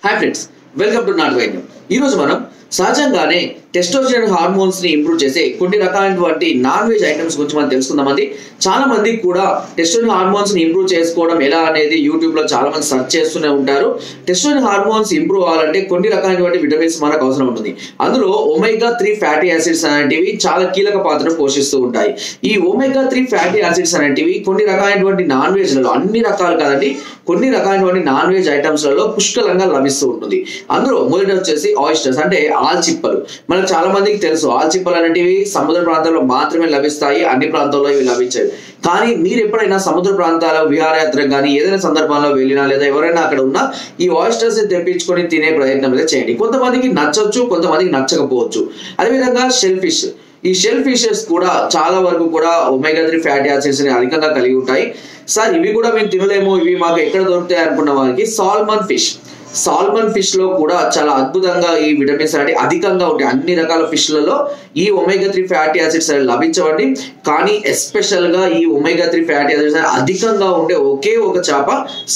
Hi friends, welcome to not వైద్యం. ఈరోజు మనం సహజంగానే టెస్టోస్టెరాన్ హార్మోన్స్ ని ఇంప్రూవ్ చేసే కొన్ని రకాలైనటువంటి నాన్ వెజ్ ఐటమ్స్ గురించి మనం తెలుసుకుందామండి. చాలా మంది కూడా టెస్టోస్టెరాన్ హార్మోన్స్ ని ఇంప్రూవ్ చేసుకోవడం ఎలా అనేది యూట్యూబ్ లో చాలా మంది సెర్చ్ చేస్తూనే ఉంటారు. టెస్టోస్టెరాన్ హార్మోన్స్ ఇంప్రూవ్ అవ్వాలంటే కొన్ని రకాలైనటువంటి విటమిన్స్ మనకు అవసరం ఉంటుంది. అందులో ఒమేగా 3 ఫ్యాటీ యాసిడ్స్ అనేటివి చాలా కీలక పాత్రను పోషిస్తూ ఉంటాయి. ఈ ఒమేగా 3 ఫ్యాటీ యాసిడ్స్ అనేటివి కొన్ని రకాలైనటువంటి నాన్ వెజ్ లలో, అన్ని రకాలు కాదండి, కొన్ని రకాలైనటువంటి నాన్ వెజ్ ఐటమ్స్ లలో పుష్కలంగా లభిస్తూ ఉంటుంది. అందులో మొదటి వచ్చేసి ఆయిస్టర్స్, అంటే ఆల్చిప్పలు. మనకు చాలా మందికి తెలుసు ఆల్చిప్పలు అనేటివి సముద్ర ప్రాంతాల్లో మాత్రమే లభిస్తాయి, అన్ని ప్రాంతాల్లో ఇవి లభించాయి. కానీ మీరు ఎప్పుడైనా సముద్ర ప్రాంతాల విహారయాత్రకు కానీ ఏదైనా సందర్భంలో వెళ్ళినా లేదా ఎవరైనా అక్కడ ఉన్నా ఈ ఆయిస్టర్స్ తెప్పించుకొని తినే ప్రయత్నం అయితే చేయండి. కొంతమందికి నచ్చవచ్చు, కొంతమందికి నచ్చకపోవచ్చు. అదేవిధంగా షెల్ ఫిష్, ఈ షెల్ ఫిషెస్ కూడా చాలా వరకు కూడా ఒమేగా 3 ఫ్యాటీ యాసిడ్స్ ని అధికంగా కలిగి ఉంటాయి. సార్ ఇవి కూడా మేము తినలేము, ఇవి మాకు ఎక్కడ దొరుకుతాయి అనుకున్న వారికి సాల్మన్ ఫిష్ లో కూడా చాలా అద్భుతంగా ఈ విటమిన్స్ అనేవి అధికంగా ఉంటాయి. అన్ని రకాల ఫిష్లలో ఈ ఒమేగా 3 ఫ్యాటీ యాసిడ్స్ లభించవండి. కానీ ఎస్పెషల్ గా ఈ ఒమేగా 3 ఫ్యాటీ యాసిడ్స్ అధికంగా ఉండే ఒకే ఒక చేప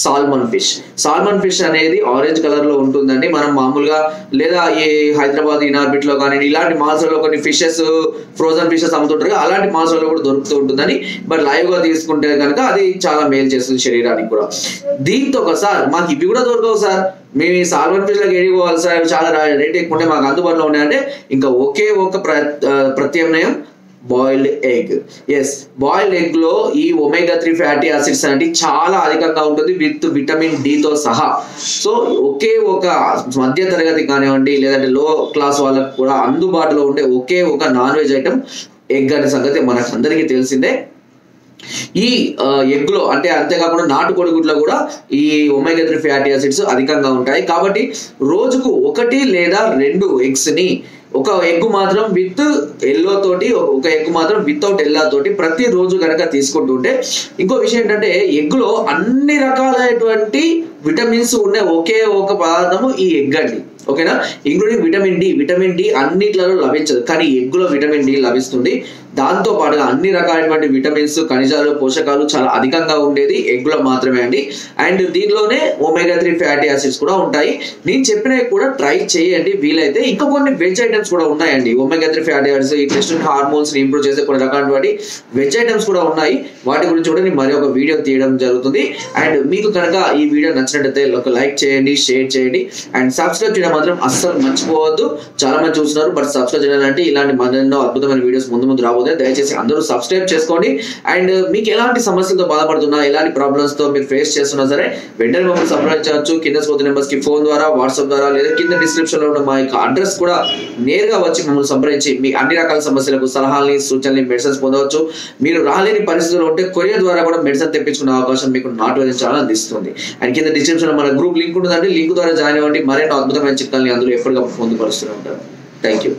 సాల్మన్ ఫిష్ అనేది ఆరెంజ్ కలర్ లో ఉంటుందండి. మనం మామూలుగా లేదా ఈ హైదరాబాద్ ఇనార్బిట్ లో కానీ ఇలాంటి మాల్స్ లో కొన్ని ఫిషెస్, ఫ్రోజన్ ఫిషెస్ అమ్ముతుంటారు, అలాంటి మాల్స్ లో కూడా దొరుకుతూ ఉంటుందని. బట్ లైవ్ గా తీసుకుంటే కనుక అది చాలా మేలు చేస్తుంది శరీరానికి కూడా. దీంతో ఒకసారి మాకు ఇవి కూడా దొరకవు సార్, మేము ఈ సాల్మన్ ఫిష్ లకు ఎడిపోవాలి సార్, అవి చాలా రేట్ ఎక్కువ ఉంటే మాకు అందుబాటులో ఉన్నాయంటే ఇంకా ఒకే ఒక ప్రత్యామ్నాయం బాయిల్డ్ ఎగ్. బాయిల్డ్ ఎగ్ లో ఈ ఒమేగా 3 ఫ్యాటీ యాసిడ్స్ అనేది చాలా అధికంగా ఉంటుంది విత్ విటమిన్ డి తో సహా. సో ఒకే ఒక మధ్య తరగతి కానివ్వండి లేదంటే లో క్లాస్ వాళ్ళకు కూడా అందుబాటులో ఉండే ఒకే ఒక నాన్ వెజ్ ఐటమ్ ఎగ్ అనే సంగతి మనకు అందరికీ తెలిసిందే. ఈ ఎగ్ లో అంటే అంతేకాకుండా నాటుకోడి గుడ్లో కూడా ఈ ఒమేగా 3 ఫ్యాటీ యాసిడ్స్ అధికంగా ఉంటాయి. కాబట్టి రోజుకు 1 లేదా 2 ఎగ్స్ ని, ఒక ఎగ్ మాత్రం విత్ ఎల్లో తోటి, ఒక ఎగ్ మాత్రం వితౌట్ ఎల్లో తోటి ప్రతి రోజు కనుక తీసుకుంటుంటే, ఇంకో విషయం ఏంటంటే ఎగ్ లో అన్ని రకాలైనటువంటి విటమిన్స్ ఉండే ఒకే ఒక పదార్థము ఈ ఎగ్ అండి. ఓకేనా, ఇంక్లూడింగ్ విటమిన్ డి అన్నిట్లలో లభించదు, కానీ ఎగ్గులో విటమిన్ డి లభిస్తుంది. దాంతో పాటుగా అన్ని రకాలైనటువంటి విటమిన్స్, ఖనిజాలు, పోషకాలు చాలా అధికంగా ఉండేది ఎగ్గులో మాత్రమే అండి. అండ్ దీనిలోనే ఒమేగా 3 ఫ్యాటీ యాసిడ్స్ కూడా ఉంటాయి. నేను చెప్పినవి కూడా ట్రై చేయండి వీలైతే. ఇంకా కొన్ని వెజ్ ఐటమ్స్ కూడా ఉన్నాయండి. ఒమేగా 3 ఫ్యాటీ యాసిడ్స్ ఈ టెస్టోస్టెరాన్ హార్మోన్స్ ని ఇంప్రూవ్ చేసే కొన్ని రకాలైనటువంటి వెజ్ ఐటమ్స్ కూడా ఉన్నాయి. వాటి గురించి కూడా నేను మరి ఒక వీడియో తీయడం జరుగుతుంది. అండ్ మీకు కనుక ఈ వీడియో నచ్చినట్లయితే ఒక లైక్ చేయండి, షేర్ చేయండి, అండ్ సబ్స్క్రైబ్ చేయడం మాత్రం అస్సలు మర్చిపోవద్దు. చాలా మంది చూస్తున్నారు బట్ సబ్స్క్రైబ్ చేయాలంటే ఇలాంటి మరెన్నో అద్భుతమైన వీడియోస్ ముందు రాబోతుంది. దయచేసి అందరూ సబ్స్క్రైబ్ చేసుకోండి. అండ్ మీకు ఎలాంటి సమస్యలతో బాధపడుతున్నా, ఎలాంటి ప్రాబ్లమ్స్ తో మీరు ఫేస్ చేస్తున్నా సరే వెంటనే మమ్మల్ని సంప్రదించవచ్చు. కింద స్పోర్ట్ నెంబర్స్ కి ఫోన్ ద్వారా, వాట్సాప్ ద్వారా, లేదా కింద డిస్క్రిప్షన్ లో ఉన్న మా యొక్క అడ్రస్ కూడా నేరుగా వచ్చి మమ్మల్ని సంప్రదించి మీ అన్ని రకాల సమస్యలకు సలహాలని, సూచనలు, మెడిసిన్స్ పొందవచ్చు. మీరు రాలేని పరిస్థితుల్లో ఉంటే కొరియర్ ద్వారా కూడా మెడిసిన్ తెప్పించుకునే అవకాశం మీకు నాట్ వైద్యం ఛానల్ అందిస్తుంది. అండ్ కింద డిస్క్రిప్షన్ లో మన గ్రూప్ లింక్ ఉంటుందండి. లింక్ ద్వారా జాయిన్ అవ్వండి. మరెన్నో అద్భుతమైన చిట్కాలని అందులో ఎప్పటికప్పుడు పొందుపరుస్తూనే ఉంటారు. Thank you.